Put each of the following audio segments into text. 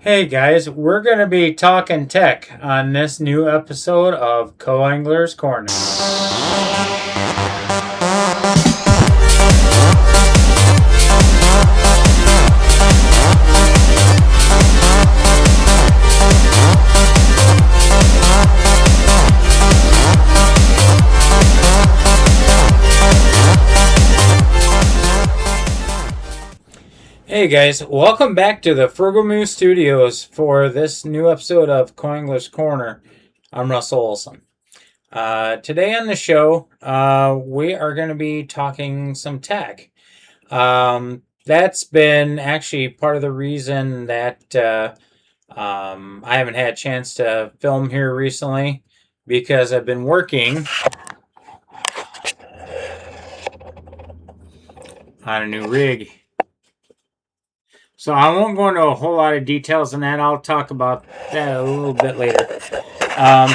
Hey guys, we're going to be talking tech on this new episode of Co-Angler's Corner. Hey guys, welcome back to the Frugal Moose Studios for this new episode of Co-Angler's Corner. I'm Russell Olson. Today on the show, we are going to be talking some tech. That's been actually part of the reason that I haven't had a chance to film here recently because I've been working on a new rig. So I won't go into a whole lot of details on that. I'll talk about that a little bit later. Um,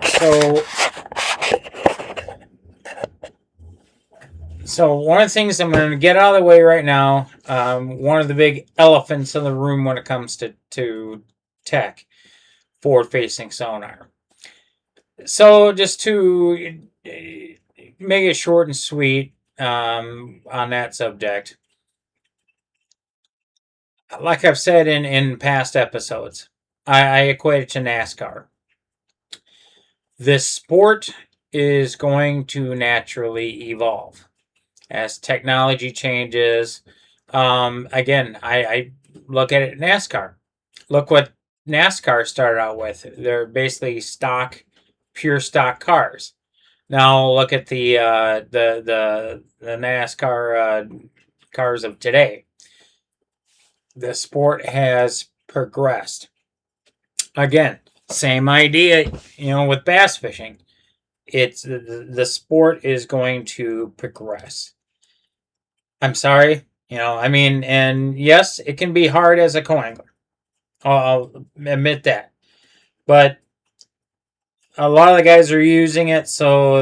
so So one of the things I'm going to get out of the way right now, one of the big elephants in the room when it comes to tech, forward-facing sonar. So just to make it short and sweet on that subject, like I've said in past episodes, I equate it to NASCAR. This sport is going to naturally evolve as technology changes. Again, I look at it NASCAR. Look what NASCAR started out with. They're basically pure stock cars. Now look at the NASCAR cars of today. The sport has progressed. Again, same idea, with bass fishing. It's the sport is going to progress. I'm sorry, and yes, it can be hard as a co-angler. I'll admit that. But a lot of the guys are using it, so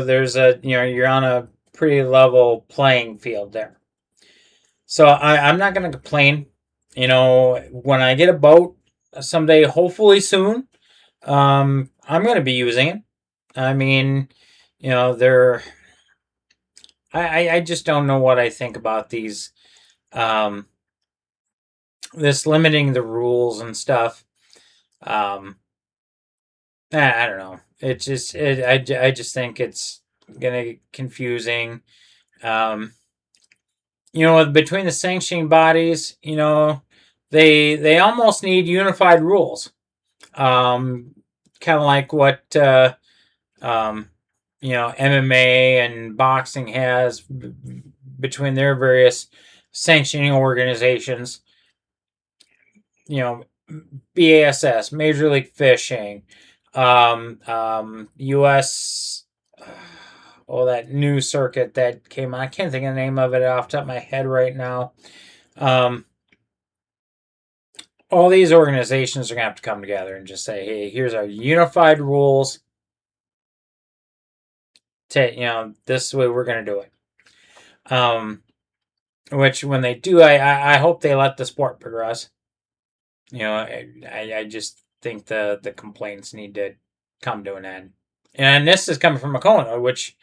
you're on a pretty level playing field there. So I'm not going to complain. When I get a boat someday, hopefully soon, I'm going to be using it. I mean, they're. I just don't know what I think about these. This limiting the rules and stuff. I don't know. I just think it's gonna get confusing. Um, between the sanctioning bodies, they almost need unified rules. Kind of like what um, MMA and boxing has between their various sanctioning organizations. BASS, Major League Fishing, U.S. That new circuit that came on. I can't think of the name of it off the top of my head right now. All these organizations are going to have to come together and just say, hey, here's our unified rules. This is the way we're going to do it. Which when they do, I hope they let the sport progress. I just think the complaints need to come to an end. And this is coming from a co-owner, which,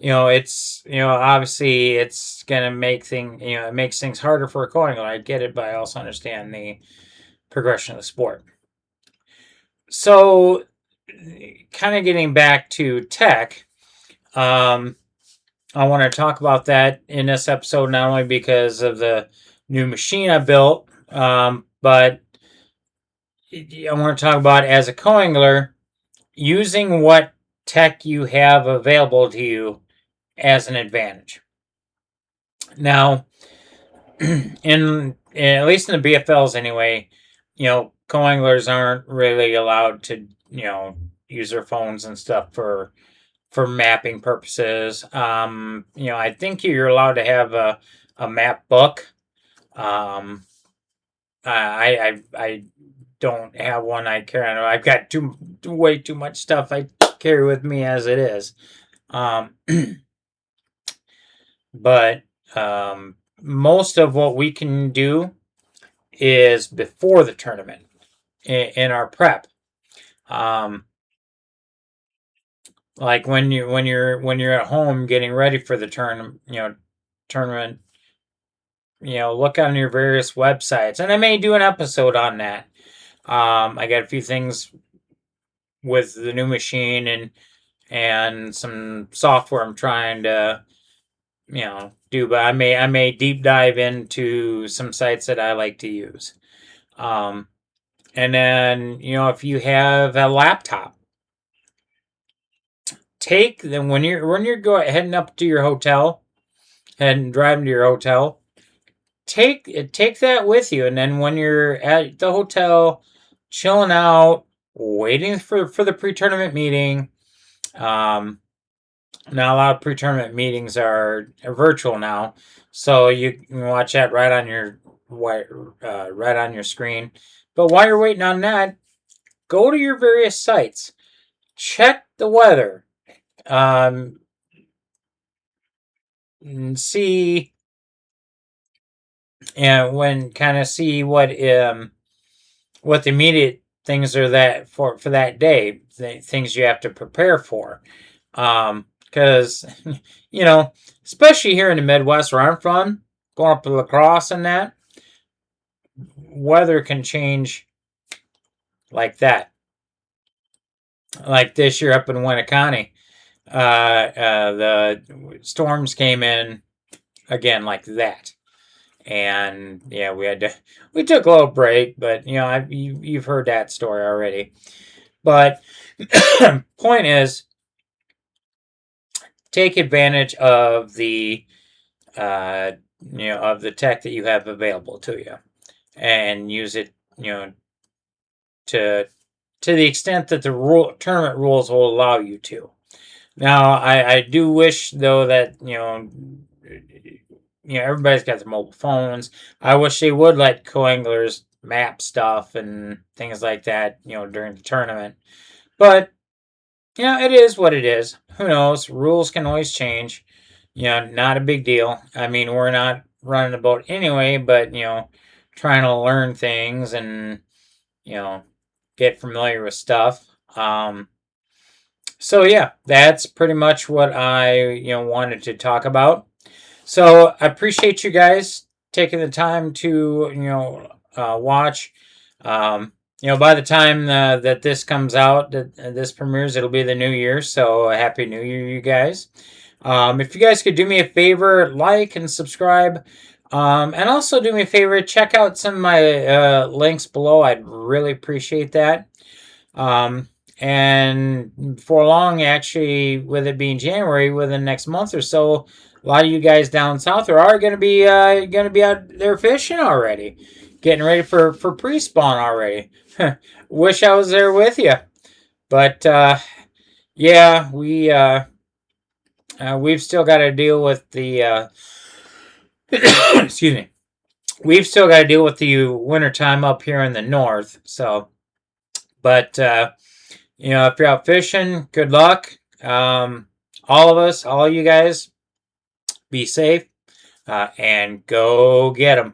it's, obviously it's going to make it makes things harder for a co-owner. I get it, but I also understand the progression of the sport. So, kind of getting back to tech, I want to talk about that in this episode, not only because of the new machine I built, but I want to talk about as a co-angler, using what tech you have available to you as an advantage. Now, in at least in the BFLs anyway, co-anglers aren't really allowed to, use their phones and stuff for mapping purposes. I think you're allowed to have a map book. I don't have one I carry. I've got way too much stuff I carry with me as it is. But most of what we can do is before the tournament in our prep. Like when you're at home getting ready for the tournament, look on your various websites, and I may do an episode on that. I got a few things with the new machine and some software I'm trying to do, but I may deep dive into some sites that I like to use. And then if you have a laptop, take them when you're heading up to your hotel and driving to your hotel. Take that with you, and then when you're at the hotel, chilling out, waiting for the pre-tournament meeting. Now a lot of pre-tournament meetings are virtual now, so you can watch that right on your screen. But while you're waiting on that, go to your various sites, check the weather, and see see what the immediate things are that for that day, things you have to prepare for. Because especially here in the Midwest where I'm from, going up to La Crosse and that, weather can change like that. Like this year up in Winneconne, the storms came in again like that, and yeah, we took a little break, but you've heard that story already. But point is, take advantage of the of the tech that you have available to you, and use it to the extent that the tournament rules will allow you to. Now, I do wish though that everybody's got their mobile phones. I wish they would let co-anglers map stuff and things like that during the tournament. But it is what it is. Who knows? Rules can always change. Not a big deal. I mean, we're not running a boat anyway, but trying to learn things and get familiar with stuff. So yeah, that's pretty much what I wanted to talk about. So I appreciate you guys taking the time to watch. By the time that this comes out, that this premieres, it'll be the new year. So happy New Year, you guys! If you guys could do me a favor, like and subscribe, and also do me a favor, check out some of my links below. I'd really appreciate that. And for long, actually, with it being January, within the next month or so, a lot of you guys down south are going to be out there fishing already, getting ready for pre-spawn already. Wish I was there with you, but yeah, we've still got to deal with the excuse me. We've still got to deal with the winter time up here in the north. So, but if you're out fishing, good luck. All of us, all you guys, be safe and go get them.